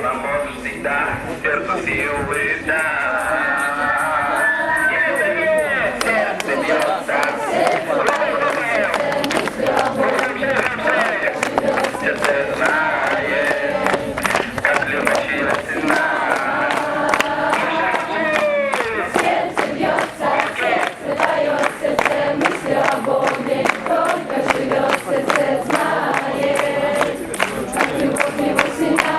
нам Бог всегда сердцу силы даст. Сердце бьется, сердце знает, как любовь цена. Сердце бьется, сердце поет, сердце мысли о Боге, только живет, сердце знает, как любовь его сильна.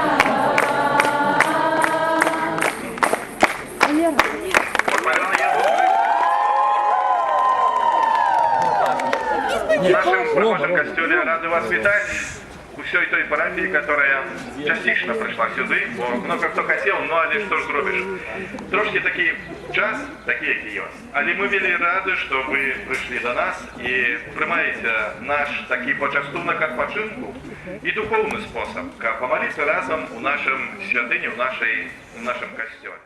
В нашем костюле рады вас вітати усій той парафії, яка частично прийшла сюди, бо много хто хотів, ну але що ж зробиш. Трошки такий час, такий, як є. Але ми вельми раді, що ви прийшли до нас і приймаєте наш такий почастунок відпочинку і духовний спосіб, як помолитися разом у нашому святині, у нашому костюлі.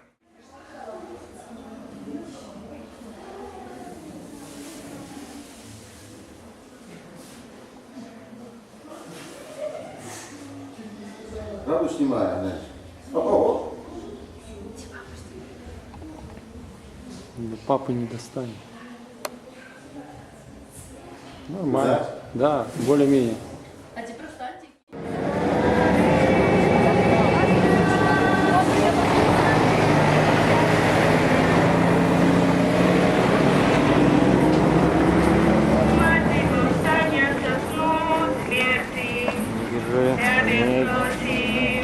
Правда снимаем, знаешь? О-о-о. Папы не достанет. Нормально. Да, более-менее. А теперь встаньте.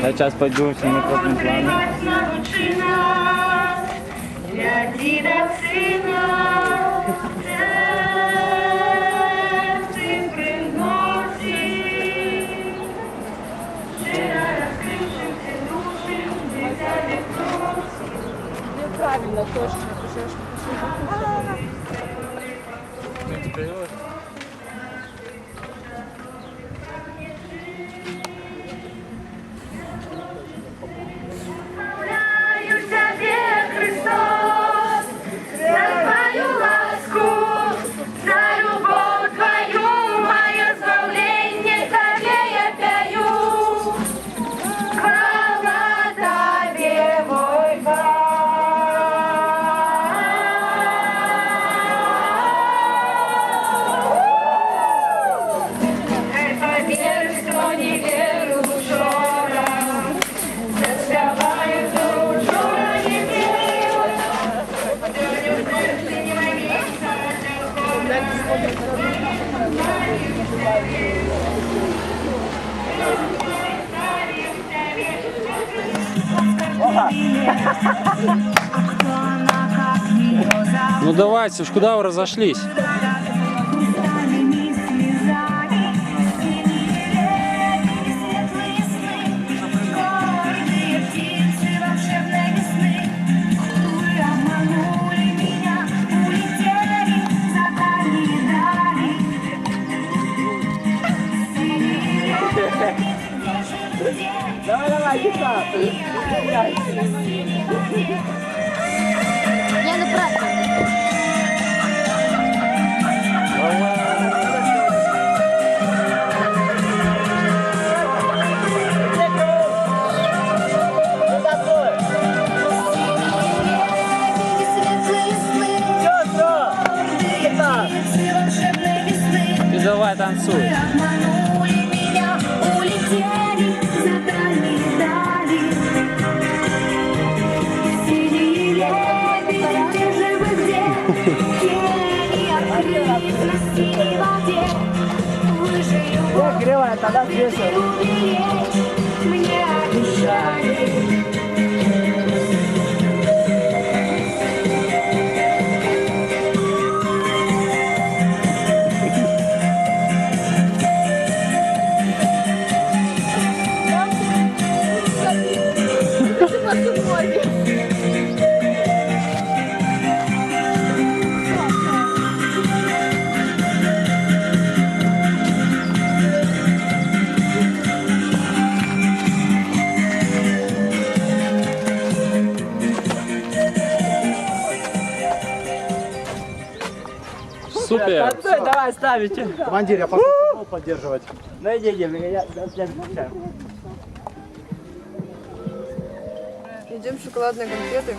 Я сейчас пойду с ними крупным планом. Правильно, точно. Ну давайте, уж куда вы разошлись? Давай, давай, Киса! Я на правду. Ты давай танцуй. Я грею, тогда весело. Мне обещали. Супер. Стой, давай, ставите. Командир, я пошел футбол поддерживать. Ну иди, я следующий. Едим шоколадные конфеты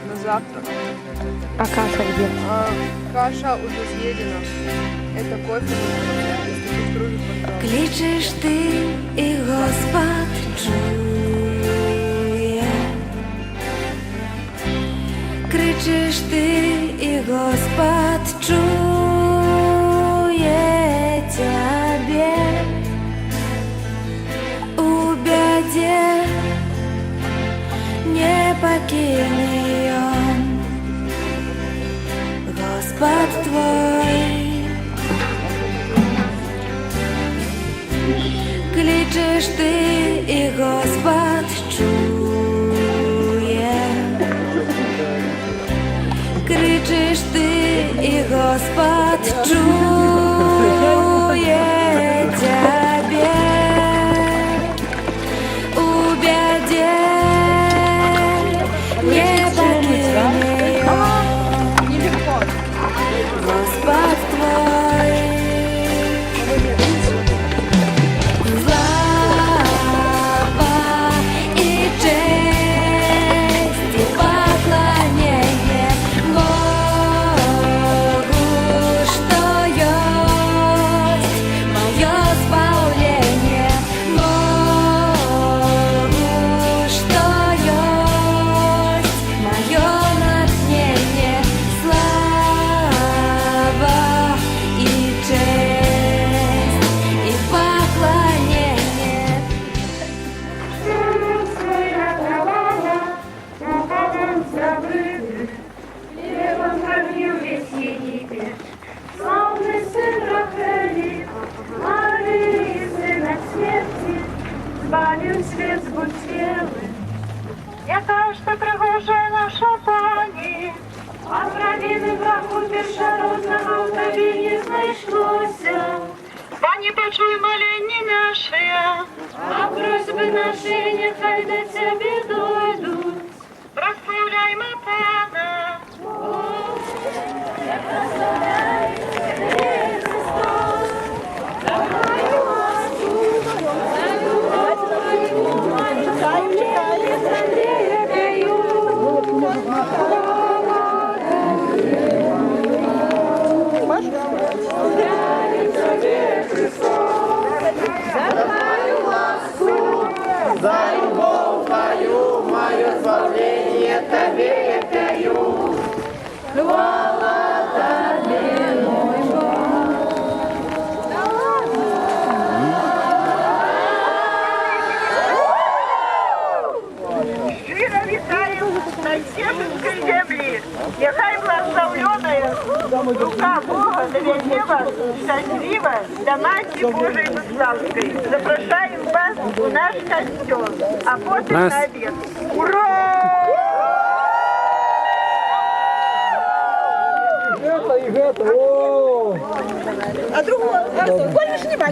на завтрак. А каша где? Каша уже съедена. Это кофе. Кличеш ти, і Господь чує. Кричиш ти, і Господь чує тебе. У беде не покине он, Господь твой. Кличеш ти, і Господь чує. Кричиш ти, і Господь чує тебе. У беде не покине он, Господь твой. Слава и честь, и поклонение Богу, что есть мое спасение. Богу, что есть мое натхнение. Слава и честь, и поклонение. Славный сын Рахели, Марии, сына смерти, збавив світ з буттєви. Яка ж ти пригожа наша пані, а правіни врагу першородного в тобі не знайшлося. Пані, почуй моління наші, а просьби наші нехай до тебе дойдуть. Прославляймо Пана. Щиро вітаю на Сєвинській землі. Нехай благословленная рука Бога доведе вас счастливо до Матери Божией Славской. Запрошаем вас в наш костел, а после на обед. Ура!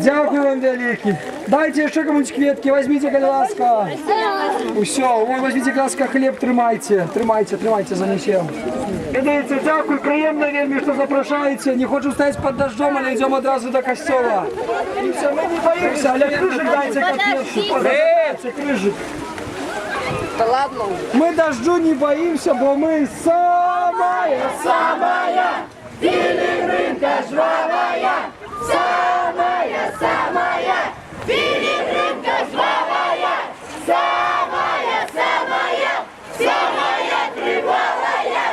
Дякую вам великий. Дайте ще комусь кветки, возьмите, будь ласка. Все, вон, возьмите, будь ласка, хліб, тримайте. Тримайте, занесем. Дивіться, дякую, приємно вельми, що запрошаєте. Не хочу стоять під дождем, але йдемо одразу до костела. І все, ми не боїмося. Олег, крыжик дайте, как перший. Подождите, крыжик. Да ладно. Мы дождю не боимся, бо мы самая Пилигримка жвавая, самая пилигримка жвавая, самая кривавая.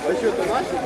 А что, это наши?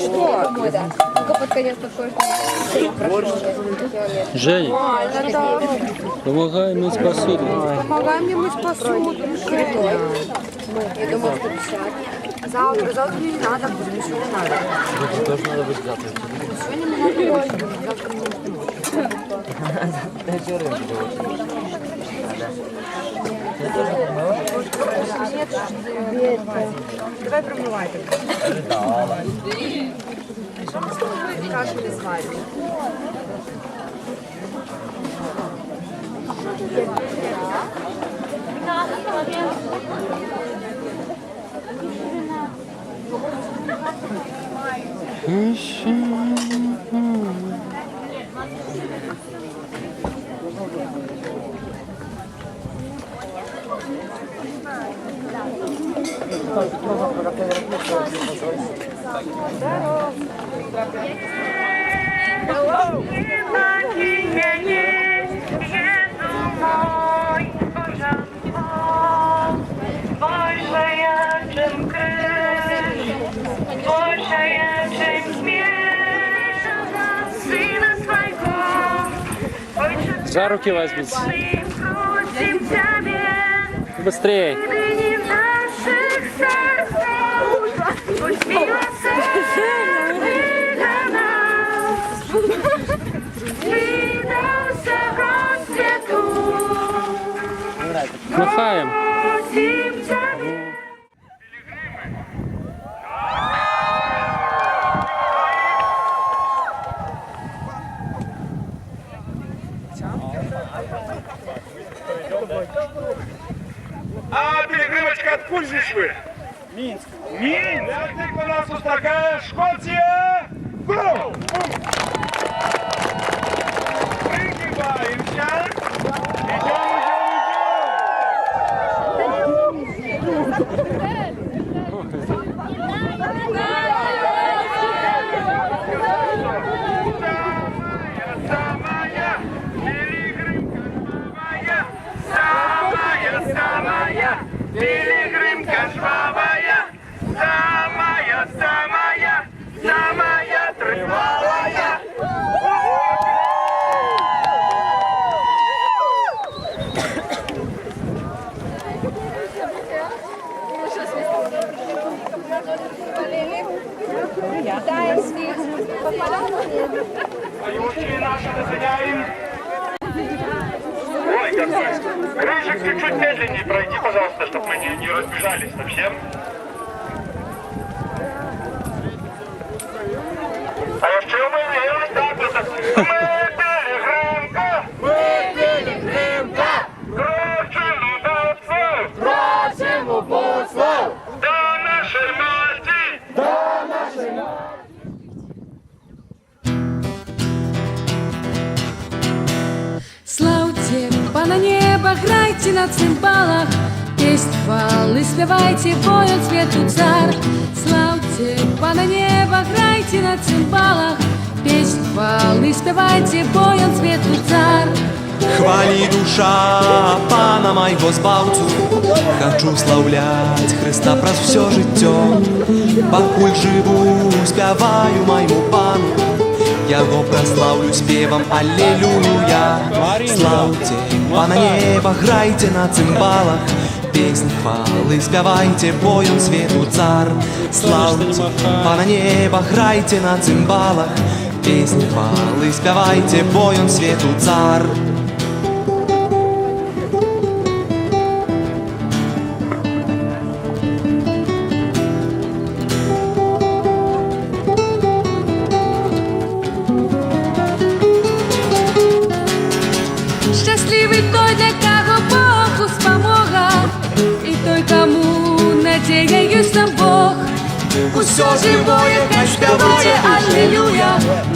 что? Только под конец такой, Женя, помогай мыть посуду. помогай мне мыть посуду. Я думала, что 50. Завтра мне не надо, будет ничего не надо. Это тоже надо быть завтра. Сегодня мне надо ночью, завтра мне не ночью. Давай промывай тогда. Кашу не сварим. За руки возьмите. Быстрее. Махаем. А пилигримочка, откуда здесь вы? Минск. Минск? Як ти нас устакаєш, Шкоція? Гу! Пригибаємося. Пилигримка жвавая, самая, самая, самая тривалая. А его наши догоняем. Ой, как быстро. Рыжик, чуть-чуть медленнее пройди, пожалуйста, чтобы мы не разбежались совсем. А еще мы ось так вот. Мы пилигримка. Просим убоцтва. До нашей маті. Славьте Пана неба, грайте на цимбалах, песнь хвалы спевайте, поет свету царь. Славьте Пана неба, грайте на цимбалах, песнь хвалы спевайте, поет свету царь. Хвалі душа Пана майго збаўцу, хачу слаўляць Хрыста праз усё жыццё. Пакуль жыву, спяваю майму Пану, яго праслаўлю спевам аллелуя. Слаўце Пана неба, грайце на цымбалах, песні хвалы спявайце, бо ён свету цар. Слаўце Пана неба, грайце на цымбалах, песні хвалы спявайце, бо ён свету цар. Щасливый той, для кого Бог успомога, и той, кому надея есть на Бог. Усё живое хай спявае аллилуйя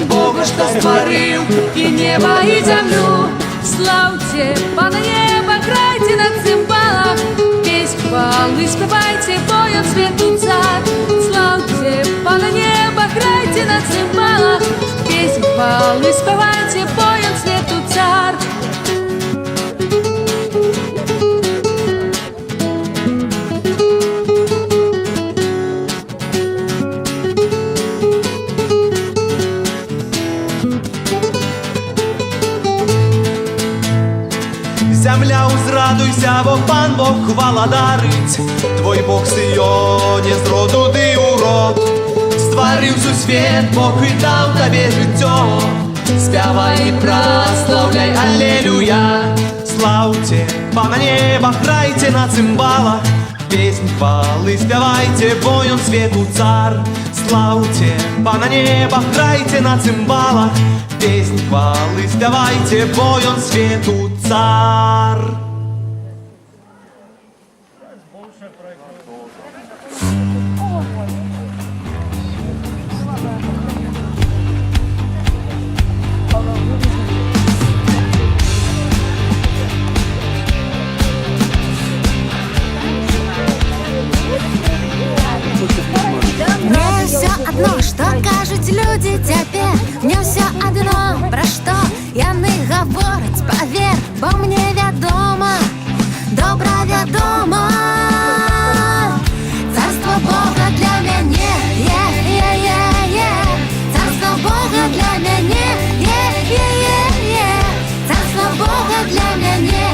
Бога, што стварыў і неба, і зямлю. Слаўце Пана неба, грайце на цымбалах, песнь хвалы спявайце, бо ён свету цар. Слаўце Пана неба, грайце на цымбалах, песнь хвалы спявайце, бо ён свету цар. Зямля, узрадуйся, бо пан Бог хвала дарить. Твой Бог Сыёне з роду ды ў род. Стварыў сусвет, Бог і даў табе жыццё. Спявай і праслаўляй, алелюя. Слаўце, пана неба, грайце на цымбалах. Песнь хвалы спявайце, бо ён свету цар. Слаўце, пана неба, грайце на цымбалах. Песнь хвалы спявайце, бо ён свету цар. Мне все одно, что кажуть люди цяпер. Мне все одно, пра што яны гавораць, павер, бо мне вядома, добра вядома. Царство Бога для мяне, царство Бога для мяне, царство Бога для мяне,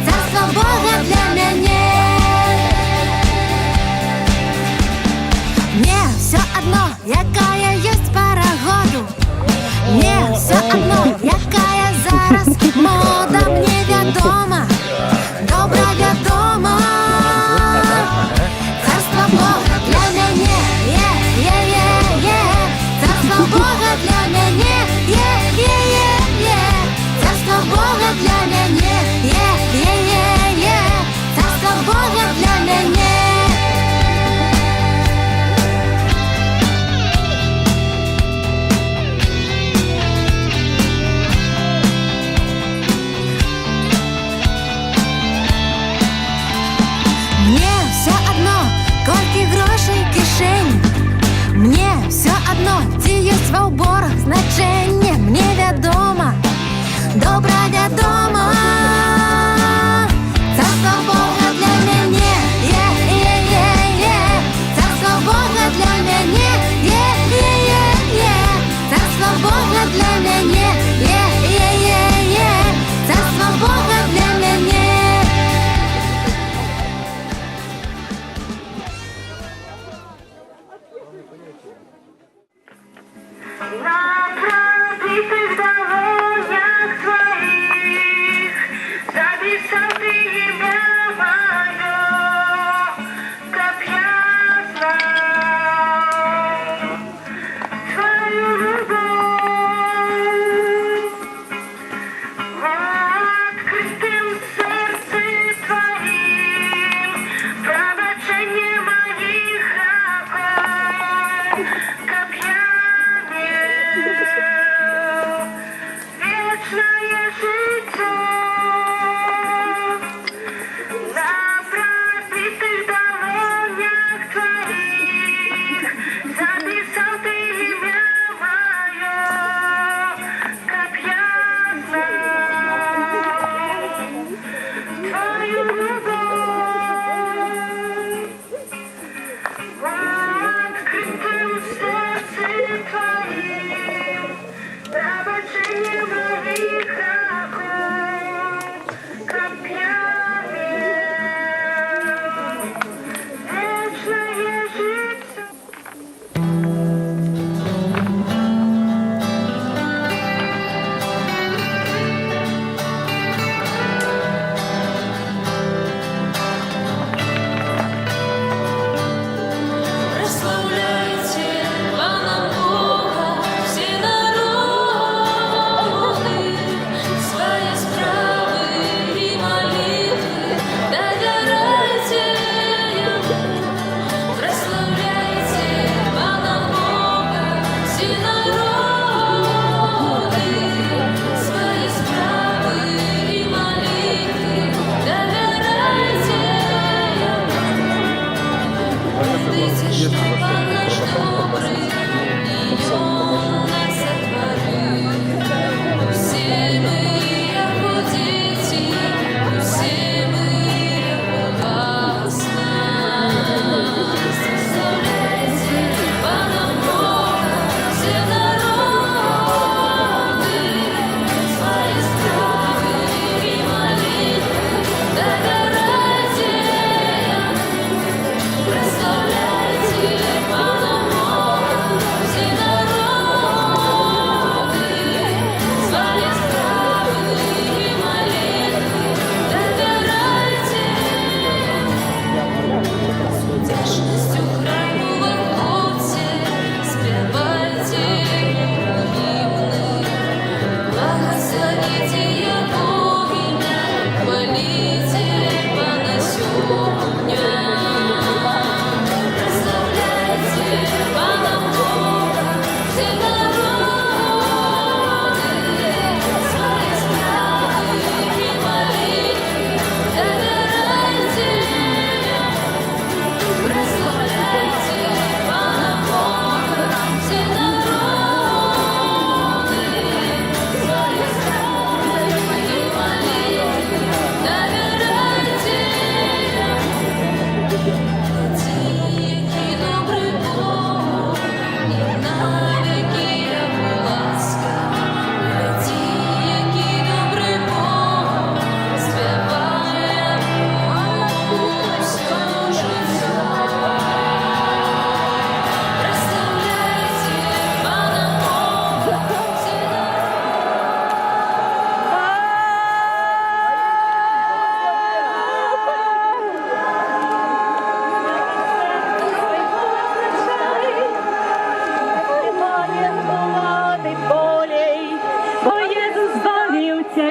царство Бога для мяне. Мне все одно, якая есть пара году. Мне все одно, якая зараз мода. Мне вядома, добра вядома. Царство Бога для мяне, царство Бога для мяне, царство Бога для мяне, царство Бога для мяне. Мне все одно, колькі грошей в кишені. Мне все одно, ці есть ва ўборах значэнне. Мне вядома, добра вядома. Царство Бога для мяне, царство Бога для мяне, царство Бога для мяне, царство Бога для мяне. На пробитых дорогах твоих записал ты имя мое, как я знал твою любовь. В открытым сердце твоим пробачение моих грехов, как я не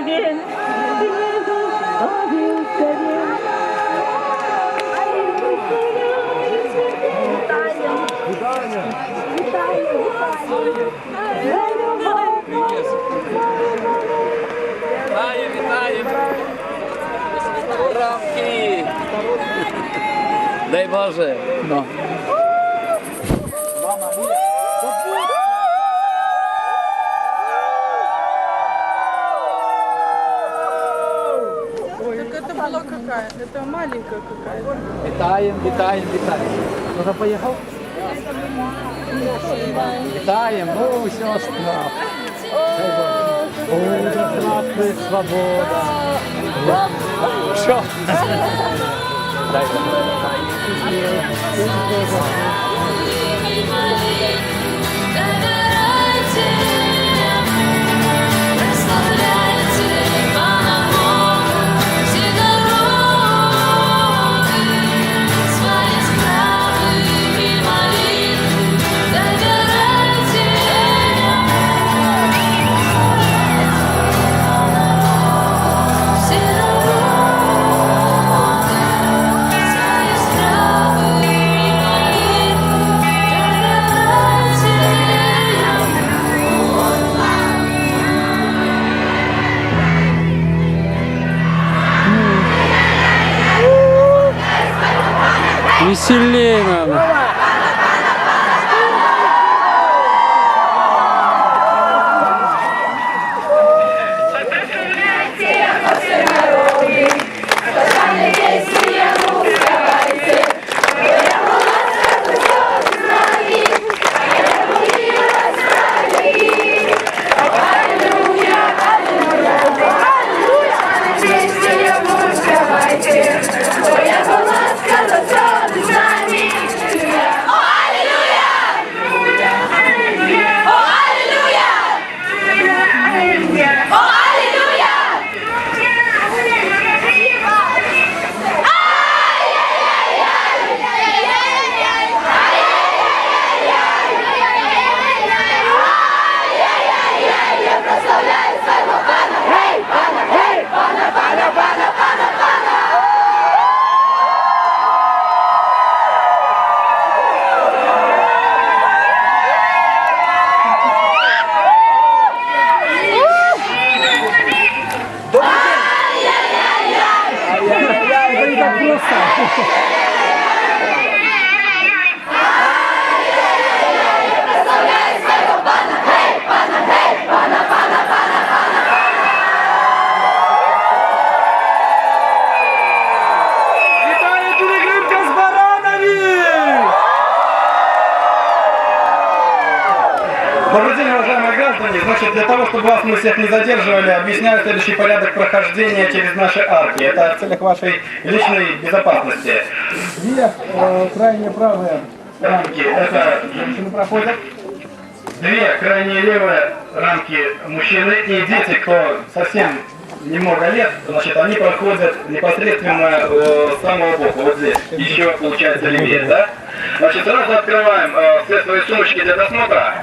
день. Рамки! Дай Боже! Да. Это была какая? Это маленькая какая-то. Вітаємо, вітаємо, вітаємо. Хто поїхав? Вітаємо, о, сестра. О, здравствуй, свобода. Що? Дай Веселее надо. Добрый день, уважаемые граждане. Значит, для того, чтобы вас мы всех не задерживали, объясняю следующий порядок прохождения через наши арки. Это в целях вашей личной безопасности. Две крайне правые рамки, это женщины проходят. Две крайне левые рамки мужчины и дети, кто совсем немного лет, значит, они проходят непосредственно с самого боку, вот здесь, еще получается левее, да? Значит, сразу открываем все свои сумочки для досмотра,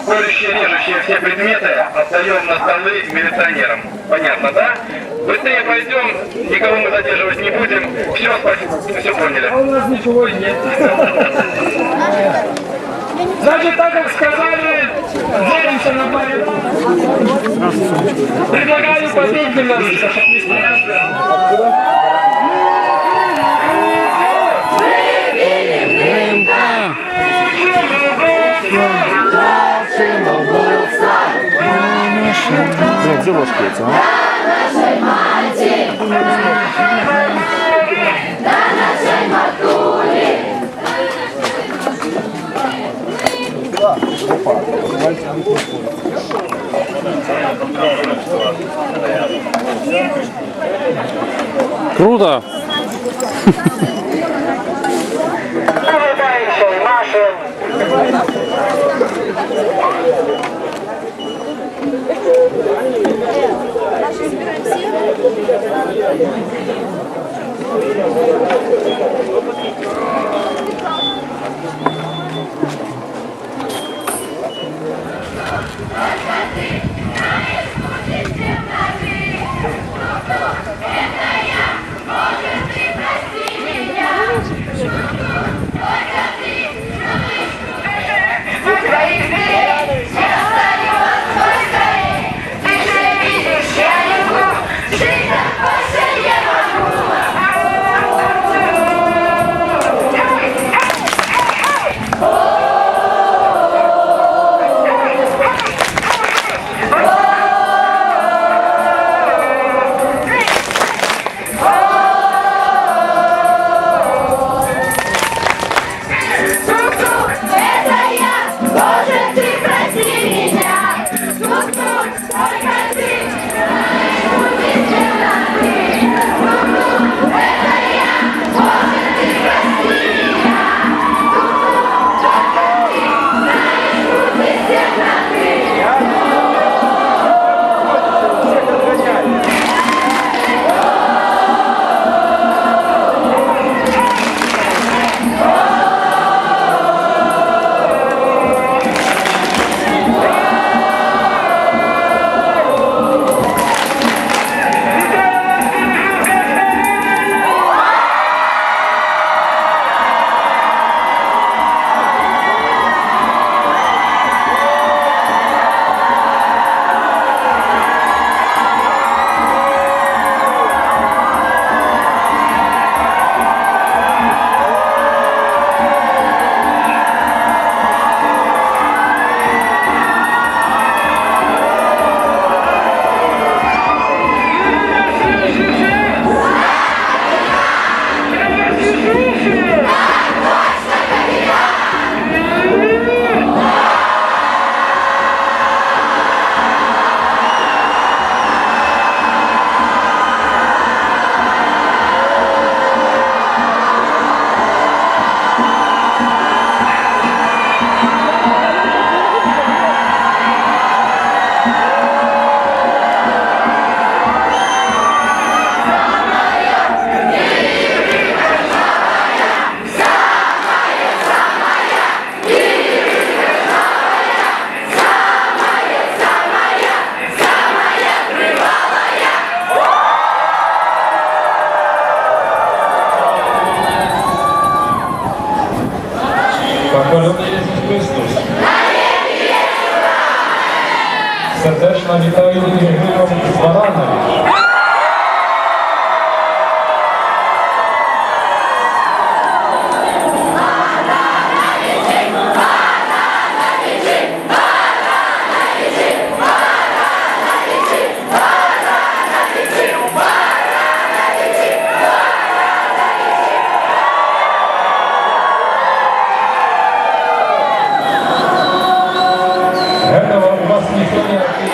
колющие, режущие все предметы отдаем на столы милиционерам. Понятно, да? Быстрее пойдем, никого мы задерживать не будем. Все, спасибо, все поняли. А у нас ничего нет. Значит, так как сказали, делимся на паре. Предлагаю попить немножечко, чтобы не стоять. Блядь, где ложки эти, а? Круто! Thank you. Сердечно вітаю Ігор Баранович. Этого у вас ніхто не робить.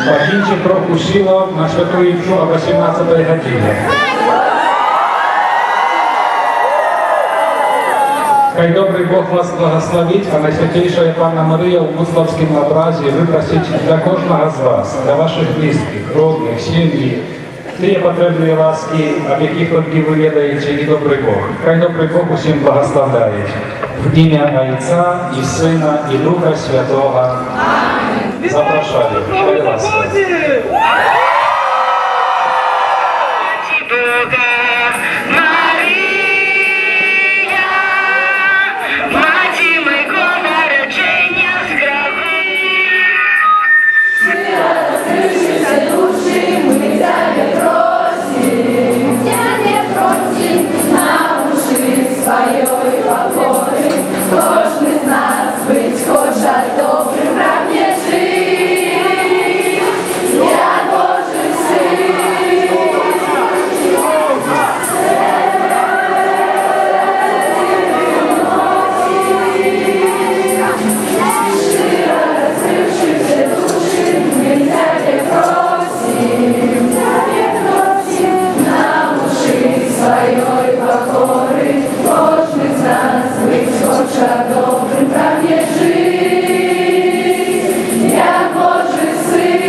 Покиньте трохи силов на святую Икшу о 18 године. Хай добрый Бог вас благословить, а Найсвятейшая Панна Мария в Буславском образе выпросить для кожного з вас, для ваших близьких, родних, сім'ї, ті потрібні ласки, об яких тільки ви ведаєте, і добрий Бог. Хай добрий Бог усім благословляє. В ім'я Отця і Сина, і Духа Святого. Амінь. Запрошую. Хай ласка. Кожен з нас быть хоче добрим, прагне жити. Я Божий син. Щиро розкривши душі, ми тебе просим, научи своєї покори. Кожен з нас быть хоче добрим, прагне жити. Я Божий син.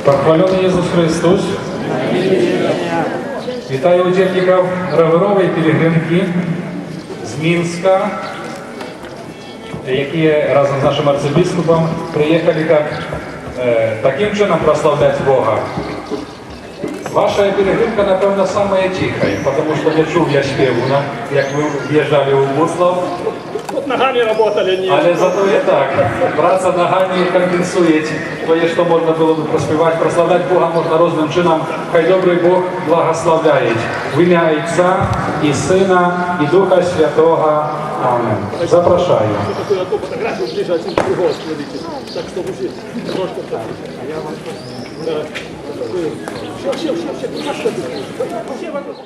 Похвалений Ісус Христос. Вітаю учасників Раверової пілігримки з Мінська, які разом з нашим арцибіскупом приїхали таким чином прославляти Бога. Ваша пілігримка, напевно, самая тихая, потому что не чув я співу, як ви в'їжджали у Буслав. Ногами работали, нет. Але зато і так, праця ногами компенсує те, що можна було б проспівати. Прославляти Бога можна різним чином. Хай добрий Бог благословляє. В ім'я Отця і Сина, і Духа Святого. Амінь. Запрошую. Такую фотографию ближе один к другому, смотрите. Так что уже немножко так. Да. Все вокруг.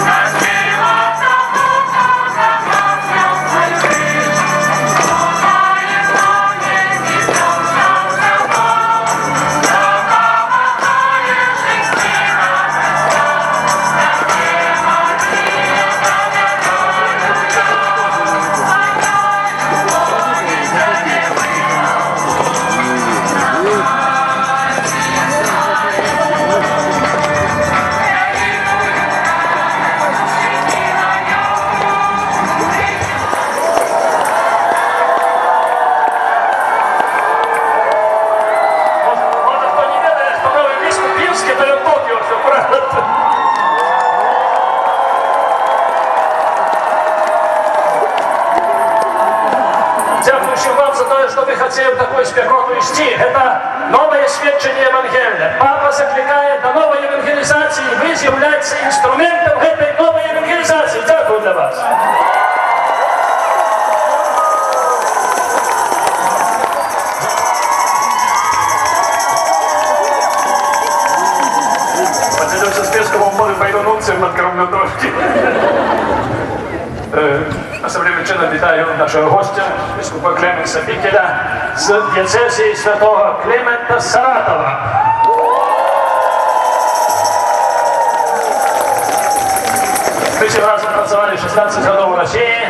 Let's что мы хотим такую спекоту вести. Это новое сведчение Евангелия. Папа закликает до новой евангелизации. Вы являетесь инструментом этой новой евангелизации. Дякую для вас. Поделюсь списком моря пайдонуцем над кровнодорожки. Особливо чином вітаю нашого гостя, біскупа Клеменса Пікеля з дієцезії святого Клемента з Саратова. Мы все разом працевали 16 годов в России,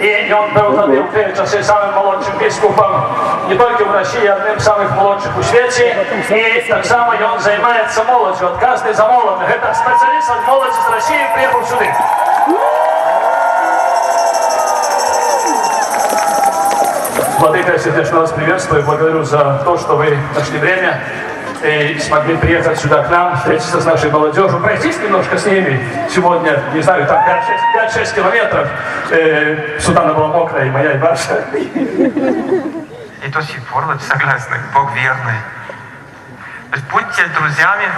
и он был в те часы самым молодшим бискупом не только в России, а одним из самых молодших в свете. И так само он занимается молодью, от каждой за молодых. Это специалист от молоди с России приехал сюда. Владыка, я сердечно вас приветствую, благодарю за то, что вы нашли время и смогли приехать сюда к нам, встретиться с нашей молодежью, пройтись немножко с ними сегодня, не знаю, там 5-6 километров. Сутана была мокрая, и моя, и ваша. И до сих пор вот согласны, Бог верный. То есть будьте друзьями.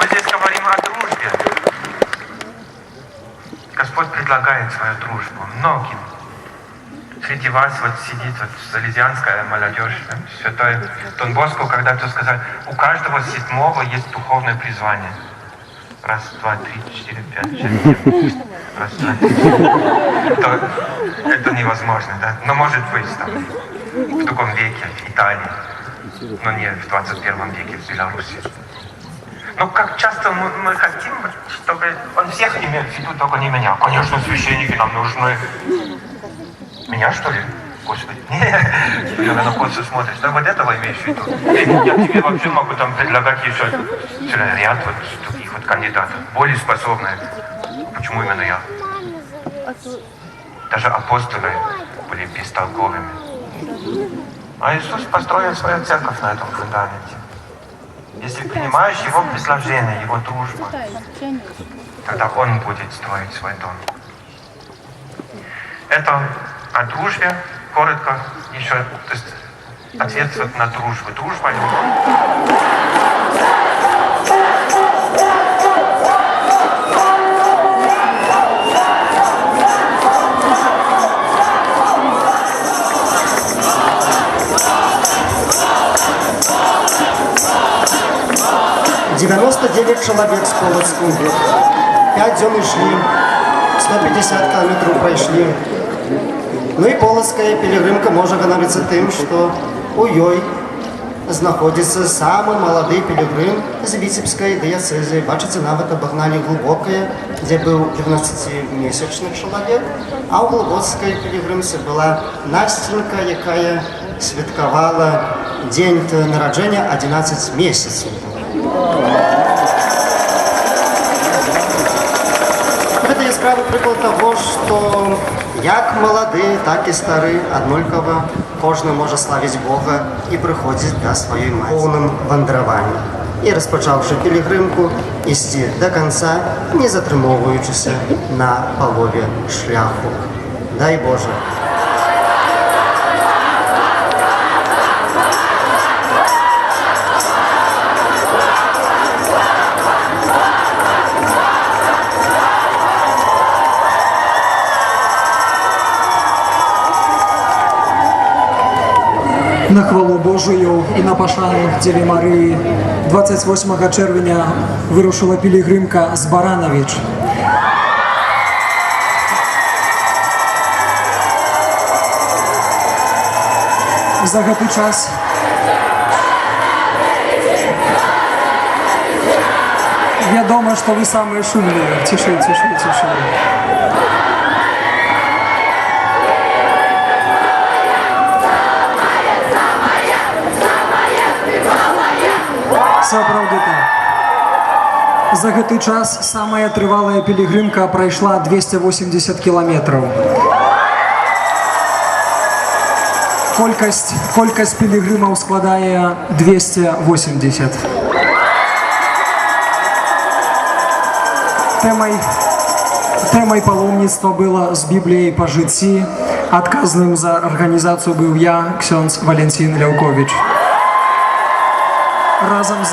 Мы здесь говорим о дружбе. Господь предлагает свою дружбу многим. Среди вас вот сидит вот залезианская молодежь, да? Святой Дон Боско когда-то сказал, у каждого седьмого есть духовное призвание. Раз, два, три, четыре, пять, шесть, семь. Раз, два, три. Это невозможно, да? Но может быть там в другом веке, в Италии, но не в 21 веке в Беларуси. Но как часто мы хотим, чтобы он всех имел в виду, только не меня. Конечно, священники нам нужны. Меня, что ли? Господи. Нет. На курсы смотришь. Да вот этого имеешь в виду. Я тебе вообще могу там предлагать еще целый ряд вот таких вот кандидатов. Более способные. Почему именно я? Даже апостолы были бестолковыми. А Иисус построил свою церковь на этом фундаменте. Если принимаешь Его предложение, Его дружбу, тогда Он будет строить свой дом. Это о дружбе, коротко еще, то есть ответствует на дружбу. Дружба. 99 человек с Полоцком. 5 дзён шли, 150 километров прошли. Ну и Полоцкая пилигримка может ганариться тем, что у ёй знаходится самый молодой пилигрим из Витебской диецезии. Бачите, нават обогнали Глубокое, где был 12-месячный человек, а у Глубокской пилигримцы была Настенька, якая святкавала день народжения 11 месяцев. Это яскравый приклад того, что як молодые, так и старые, однолькова, кожны может славить Бога и приходить до своей матери в полном вандравании. И распочавши пилигримку, идти до конца, не затрымовуючись на полове шляху. Дай Боже. На хвалу Божию і на пашану Деві Марії 28 червня вирушила пілігримка з Баранович. За гэты час вядома, што вы самыя шумныя. Цішэй, цішэй, цішэй. Сапраўды так. За гэты час самая трывалая пілігрымка прайшла 280 кіламетраў. Колькасць пілігрымаў складае 280. Тэмай паломніцтва было з Бібліяй па жыцці. Адказным за арганізацыю быў я, ксёндз Валентин Ляўковіч. Разам з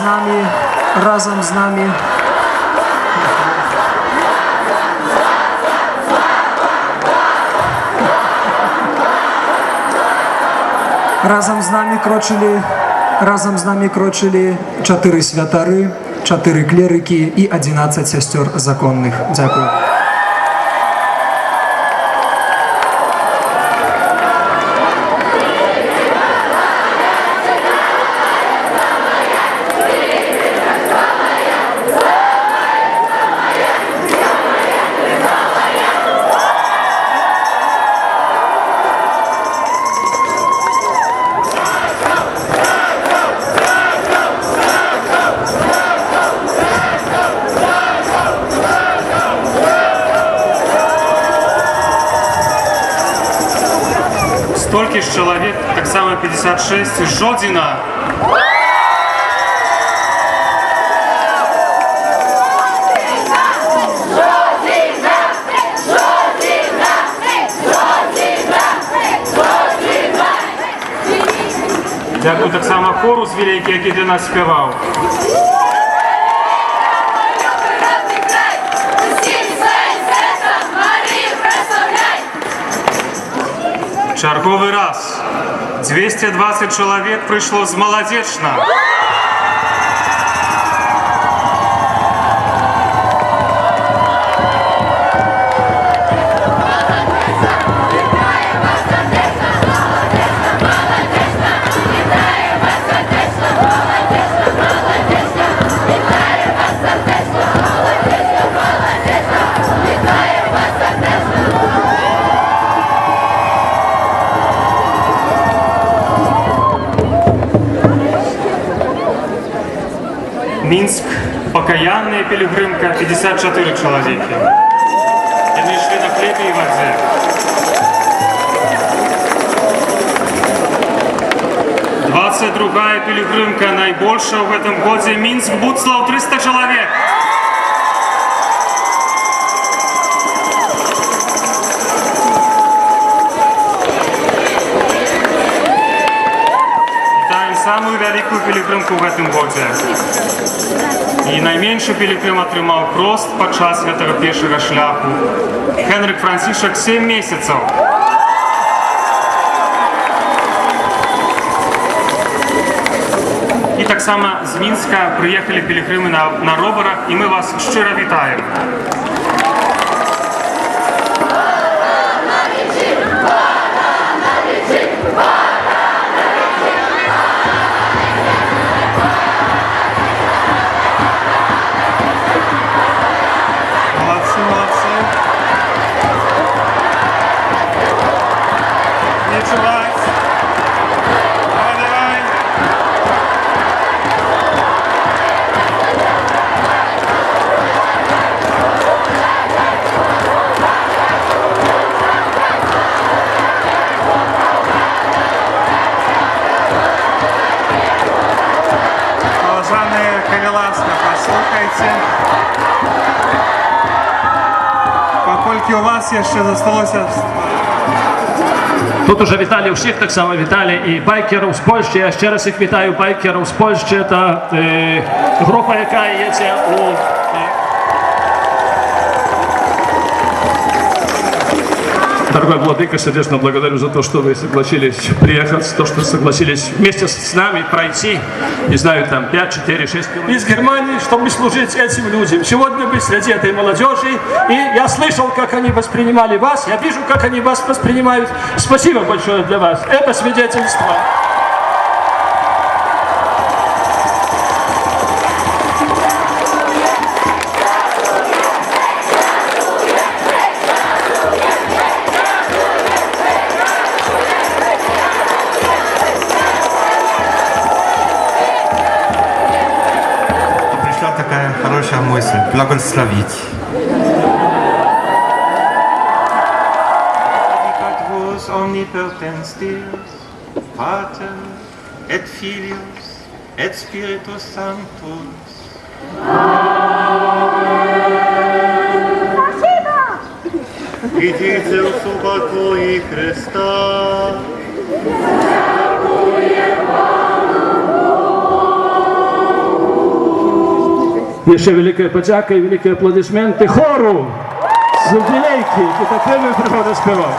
намі крочылі 4 святары, 4 клерыкі і 11 сясцёр законных. Дзякую. Столькі ж чалавек, таксама 56 з Жодзіна. Дякую таксама хорус вялікі, які для нас спяваў. Чарговы раз 220 чалавек прыйшло з Маладзечна. Мінск, пакаянная пілігримка, 54 чалавекі. Яны ішлі на хлебе і вадзе. Другая пілігримка, найбольшая ў гэтым годзе, Мінск, Буцлаў, 300 чалавек. Самую вялікую пілігримку ў гэтым годзе. І найменшы пілігрым атрымаў хрост падчас гэтага пешага шляху. Хенрык Францішак 7 месяцаў. І таксама з Мінска прыехалі пілігрымы на роварах, і мы вас шчыра вітаем. Паколькі у вас яшчэ засталося. Тут уже віталі ўсіх, таксама віталі і байкераў з Польшчы. Я яшчэ раз іх вітаю, байкераў з Польшчы. Это група, якая едзе у... Дорогой владыка, сердечно благодарю за то, что вы согласились приехать, то, что согласились вместе с нами пройти, не знаю, там 5, 4, 6 километров. Из Германии, чтобы служить этим людям. Сегодня быть среди этой молодежи, и я слышал, как они воспринимали вас, я вижу, как они вас воспринимают. Спасибо большое для вас. Это свидетельство. Хорошая мысль, благословить. Omnipotens Deus, Pater, et Filius, et Spiritus Sanctus. Спасибо! Ідіть у супокої Христа. Jeszcze wielkie podzięki i wielkie aplodismenty choru z Wielejki, i tak wiemy przychodzą śpiewać.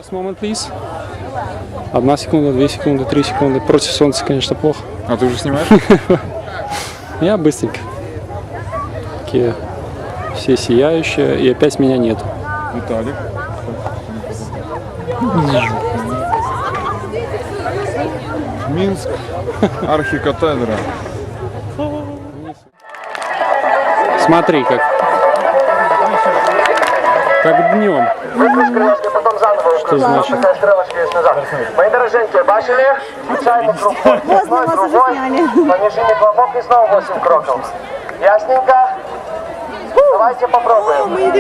Just moment, please. 1 секунда, 2 секунды, 3 секунды. Против солнца, конечно, плохо. А ты уже снимаешь? Я быстренько. Такие все сияющие, и опять меня нет. Виталик. Минск, архикатедра. Смотри, как днем. Что значит? Мои дороженькие, бачили? Случайно круг. Одной, другой. Понижение глубокий и снова 8 кроков. Ясненько? Давайте попробуем.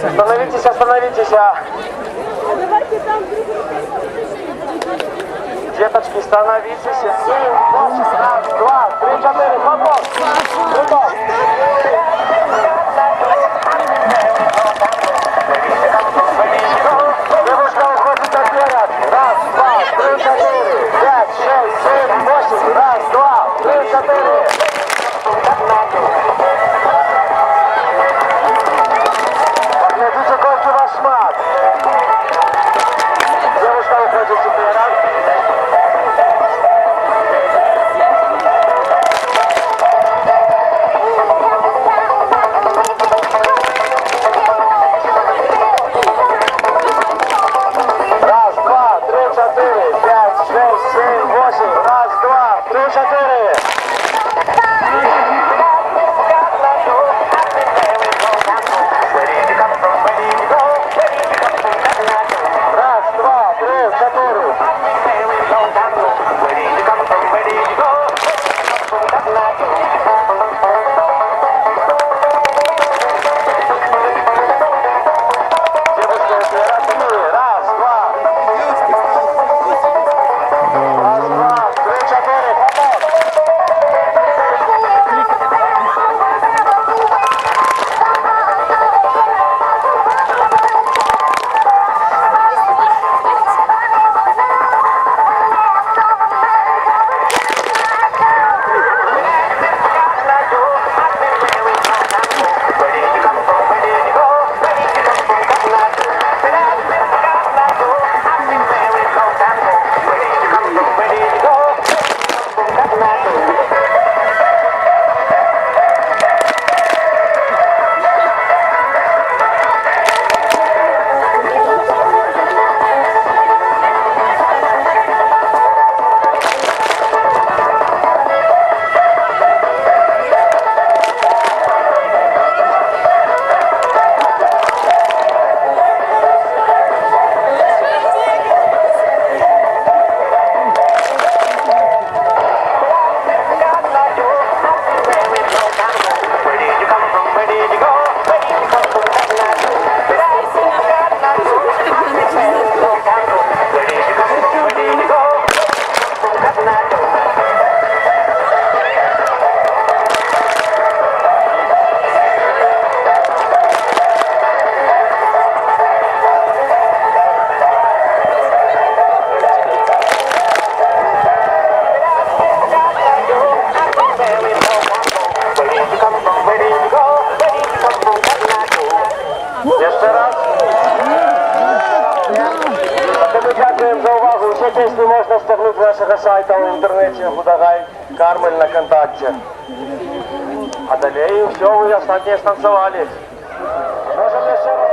Остановитесь, остановитесь. Деточки, становитесь. 7, 8, раз, 2, 3, 4, попал. Готов. Девушка уходит наперед. Раз, два, 3, 4, 5, 6, 7, 8. Раз, два, 3, 4. Поглядите, какой ваш мат. Девушка уходит наперед. Раз, два, 3, 4, 5, 6, 7, 8. Раз, два, 3, 4. Раз, два, 3, 4. Девушка, вперед, раз, два. Раз, два, 3, 4, попал. Jeszcze raz. Ми дякуємо за увагу. Усі пісні можна встигнути з нашого сайту в інтернеті Гудагай Кармель на контакті. А далі все, ви останнє станцювали. Можемо ще раз.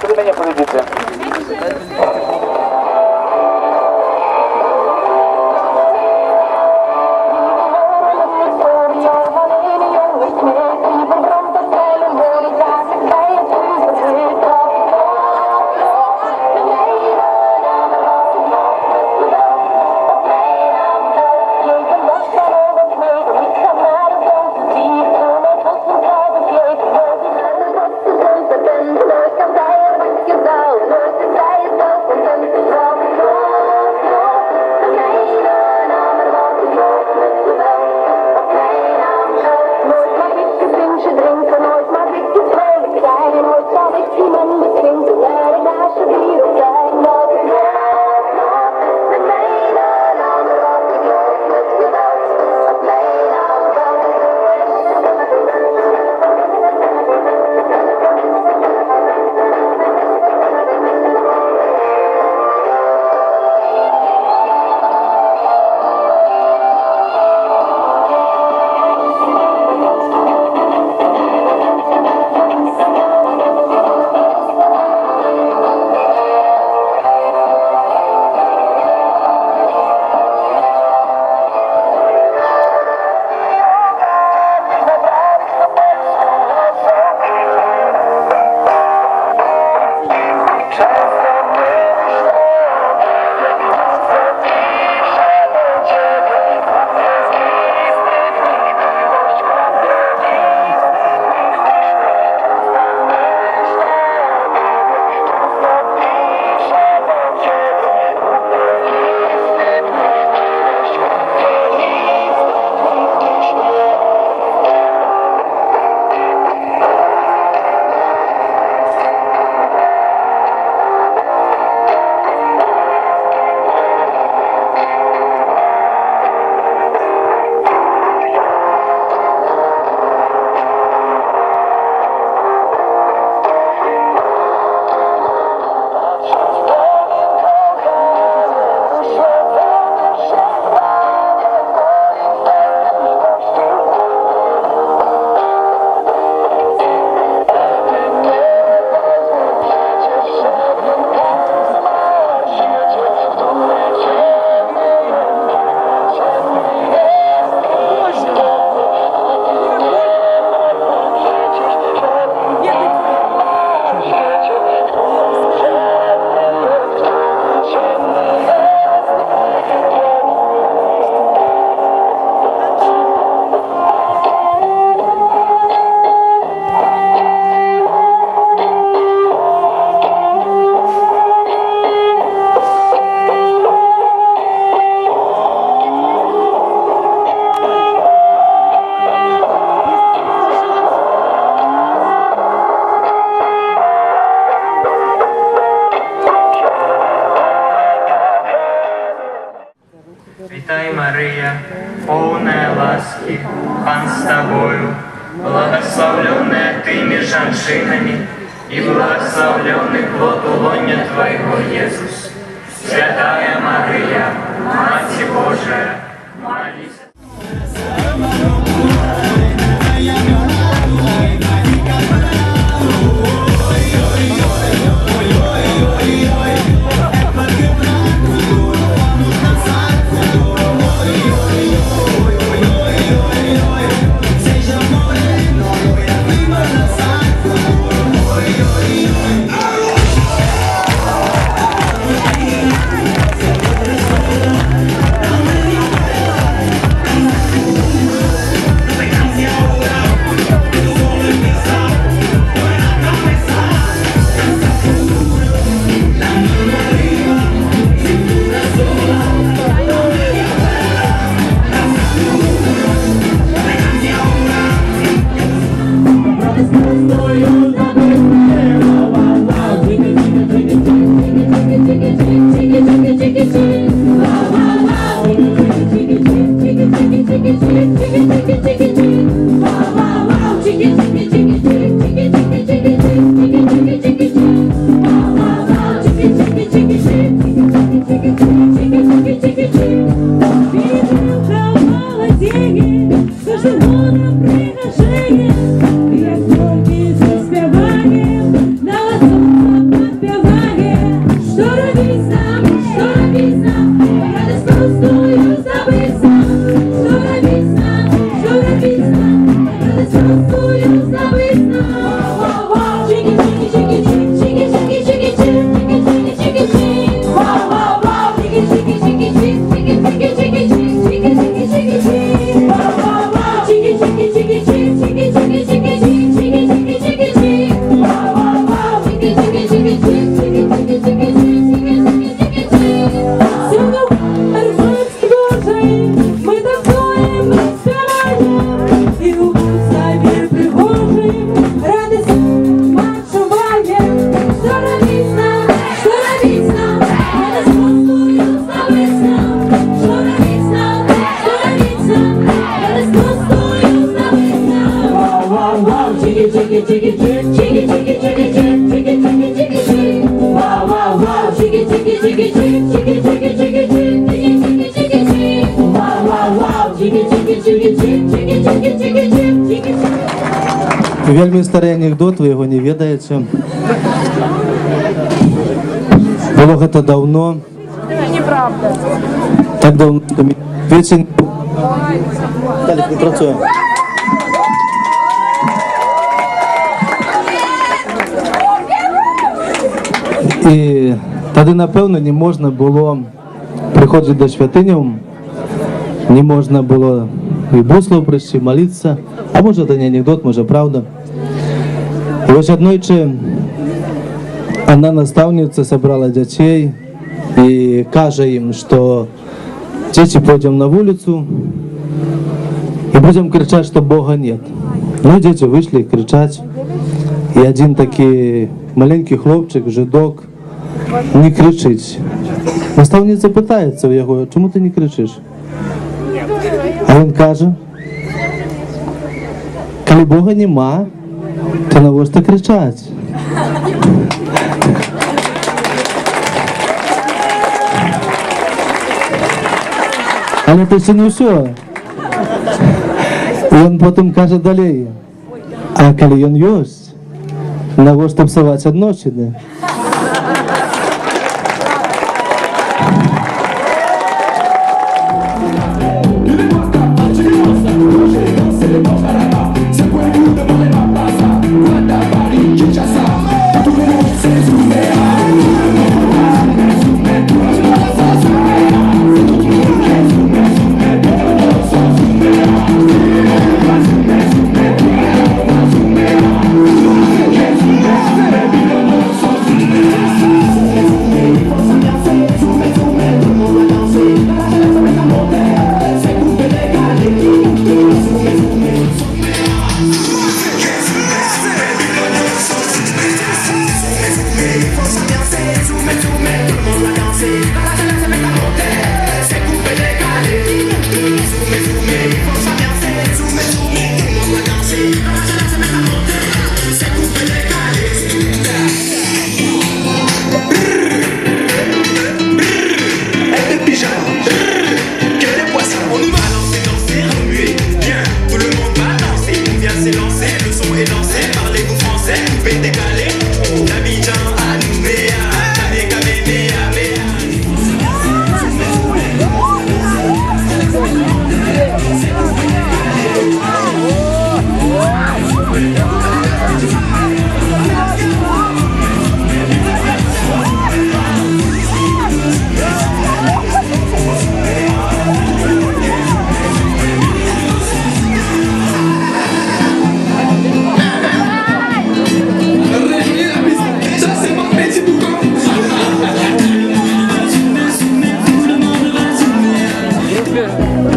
Куди мені подивіться? Мария, полная ласки, Пан с тобою, благословленная ты между женщинами, и благословленный плод лоня Твоего, Иисус. Святая Мария, Мать Божия, молись. Вельмі старий анекдот, ви його не ведаєте. Було гэта давно. Неправда. Так давно, що песень... Далік не працює. І тоді, напевно, не можна було приходити до святинів, не можна було і буслов прийти, молитися. А може це не анекдот, може правда. І ось однойче одна наставниця зібрала дітей і каже їм, що діти, пойдемо на вулицю і будемо кричати, що Бога нет. Ну, діти вийшли і кричать. І один такий маленький хлопчик, жидок, не кричить. Наставниця питається у його, чому ти не кричиш? А він каже, коли Бога нема, то навіщо кричати? Але це ще не все. І він потім каже далі, а коли він є, навіщо псувати відносини?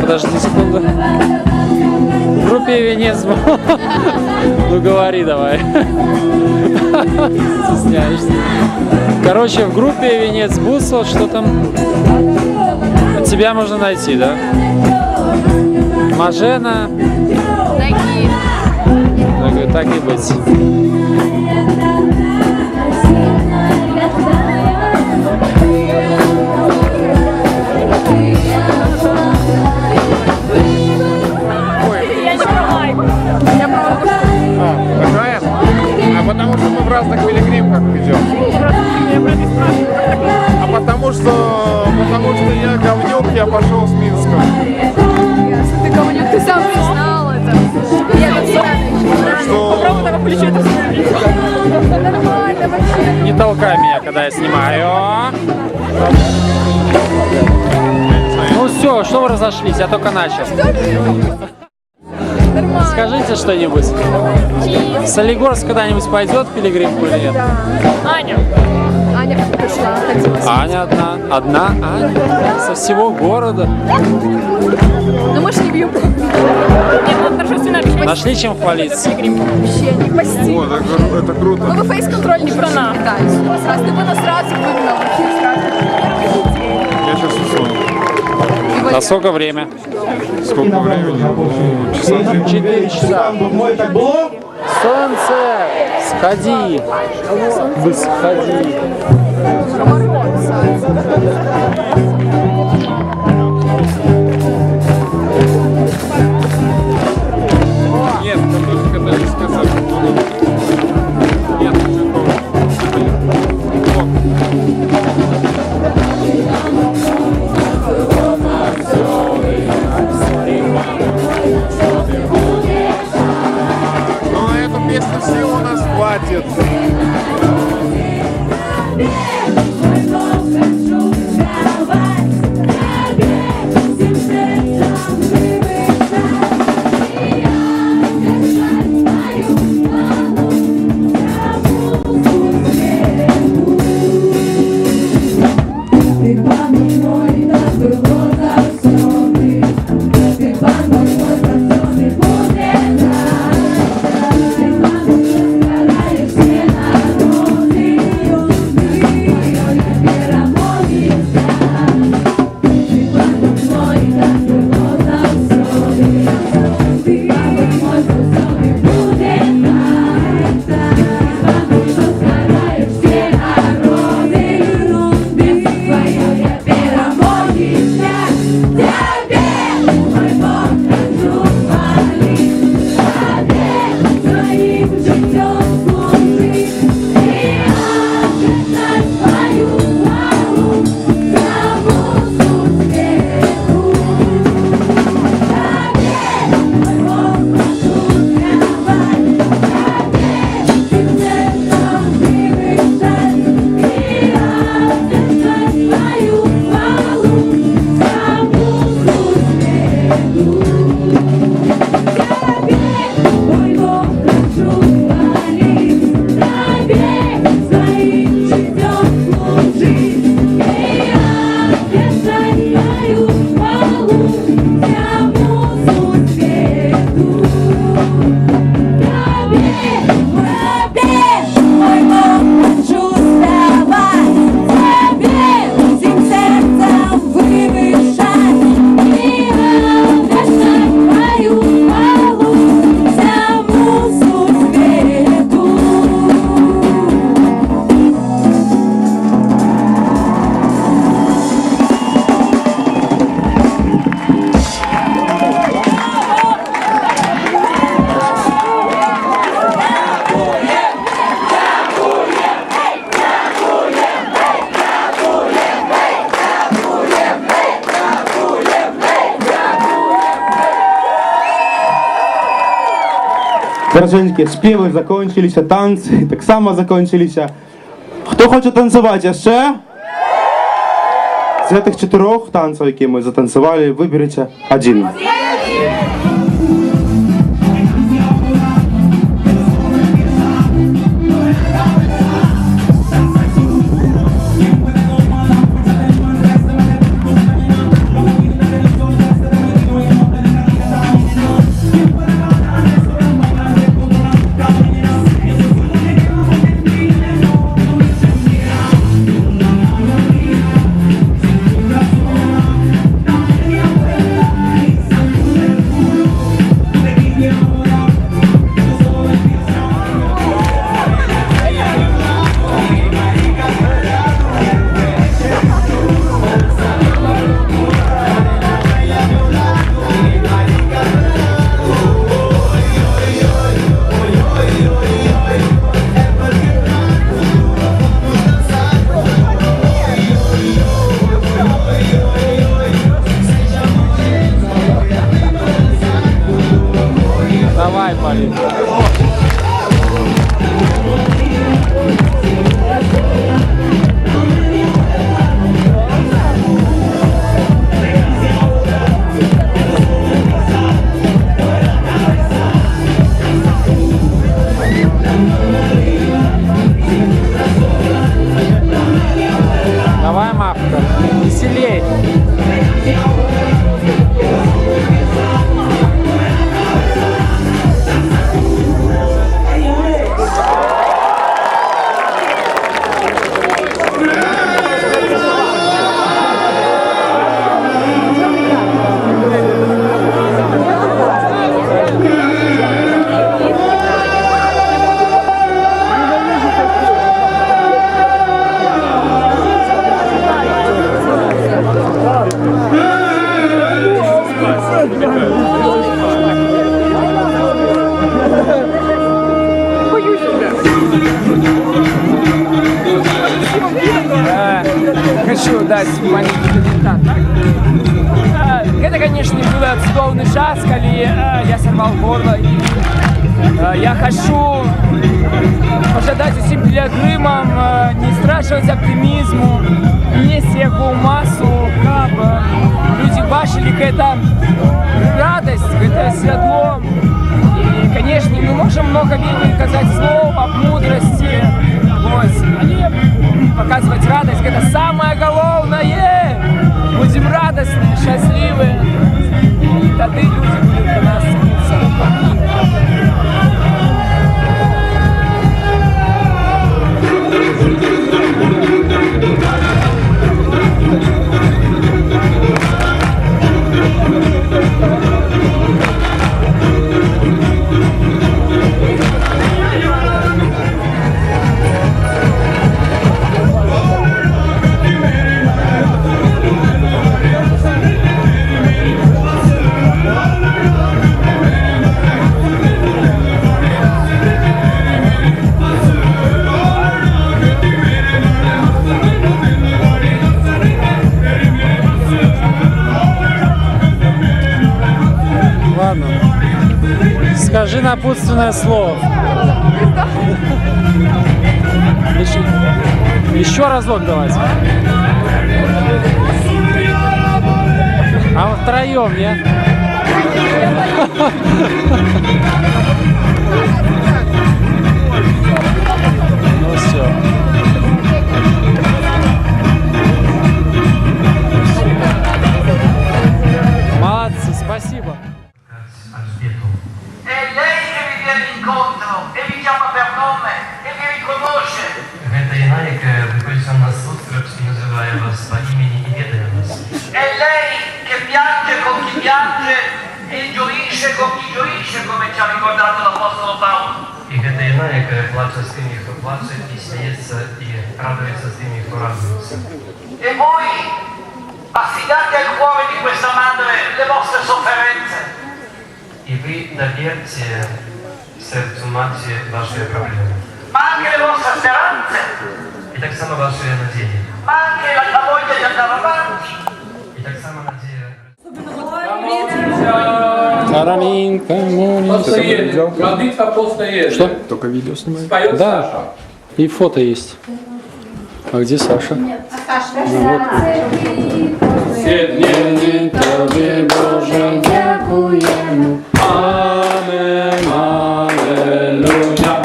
Подожди секунду. В группе венец был. Ну говори давай. Стесняешься. Короче, в группе венец Буслов, что там? Тебя можно найти, да? Мажена. Так и быть. Такая? А потому что мы в разных пилигримках идем. А потому что я говнюк, я пошел с Минска. Ты говнюк, ты сам признал это. Попробуй так включить это. Нормально вообще. Не толкай меня, когда я снимаю. Ну все, что вы разошлись? Я только начал. Скажите что-нибудь. Солигорск когда-нибудь пойдет в пилигримку или нет? Аня. Аня пришла. Аня одна. Одна Аня? Со всего города. Ну мы ж не бьем. Нашли чем хвалиться? Вообще, не постиг. Вот, это круто. Мы бы фейс-контроль не прошли. Да, раз ты бы нас сразу выгнал. Я сейчас усуну. А сколько время? Сколько времени? Часа 4 часа. Солнце, сходи. Сходи. Нет, когда я сказал. Нет, но на эту песню сил у нас хватит. Дороженькі, співи закончилися, танці так само закончилися. Хто хоче танцювати ще? З цих 4 танців, які ми затанцювали, виберіть один. Давай, Полин. Давай, Мавка, веселей. Хочу дать маленький комментар. Это, конечно, был цудоўны час, калі я сорвал горло. Я хочу пожадать усім пілігримам не страчваць оптимизму, несці яго ў масу, каб люди бачылі гэта радость, гэта святло. И, конечно, мы можем много вельмі казаць слов об мудрости, але показывать радость, это самое главное. Будем радостны, счастливы, и тогда люди будут до нас цениться. Ладно. Скажи напутственное слово. Еще разок давайте. А мы втроем, нет? Ну все. Молодцы, спасибо. È lei che vi viene incontro e vi chiama per nome e vi riconosce. Гэта яна, якая выходзіць на сустрач і называе вас па імені і ведае вас. È lei che piange con chi piange e gioisce con chi gioisce, come ci ha ricordato l'Apostolo Paolo. І гэта яна, якая плаче з тымі, хто плаче, і сміється, і радується з тими, хто радується. E voi affidate al cuore di questa madre le vostre sofferenze. І ви довірте серцю матері ваші проблеми. Ma anche le vostre speranze. І так само ваші надії. Ma anche la voglia di andare avanti. І так само надія. Аминь. Постоянно. Молитва постоянно. Что? Только видео снимаем? Споет Да. Саша. И фото есть. А где Саша? Сьогодні Тобі, Боже, дякуємо. Амен, алелуя.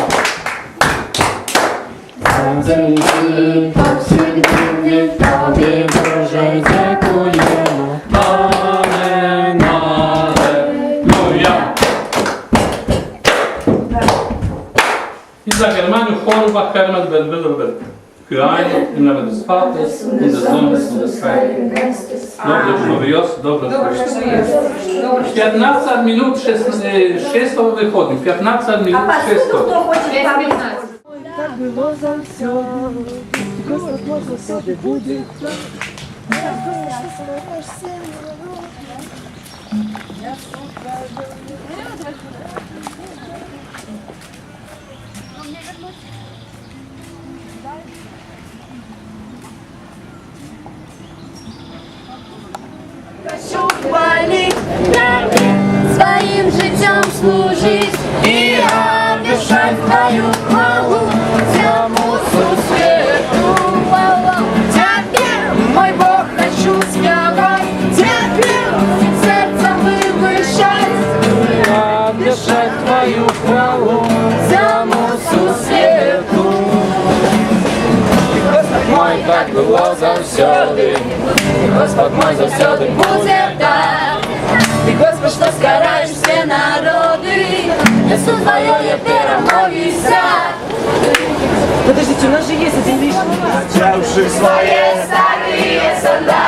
Повсякденні Тобі, Боже, дякуємо. Амен, алелуя. I za Germaniu chorobach Hermes Benbelber. Kyanie, im nawet des Vaters, und des Sohnes und des Heiligen Geistes. Добре, що ви йос, добре, що 15 минут 6 виходить. 15 минут 6. Так було завсьо, Господь може завсьоди буде. Хочу хвалить, своим життям служить и обещать твою хвалу всему сусвету. Тебе, мой Бог, хочу спевать, тебе сердцем вывышать и обещать твою хвалу всему сусвету. Господь мой, так было завсёды, Господь мой завсёды будет так. Ты, Господь, что скараешь все народы, Иисус твое я перемолвися. Подождите, у нас же есть один лишний. Взявши свои старые сандали.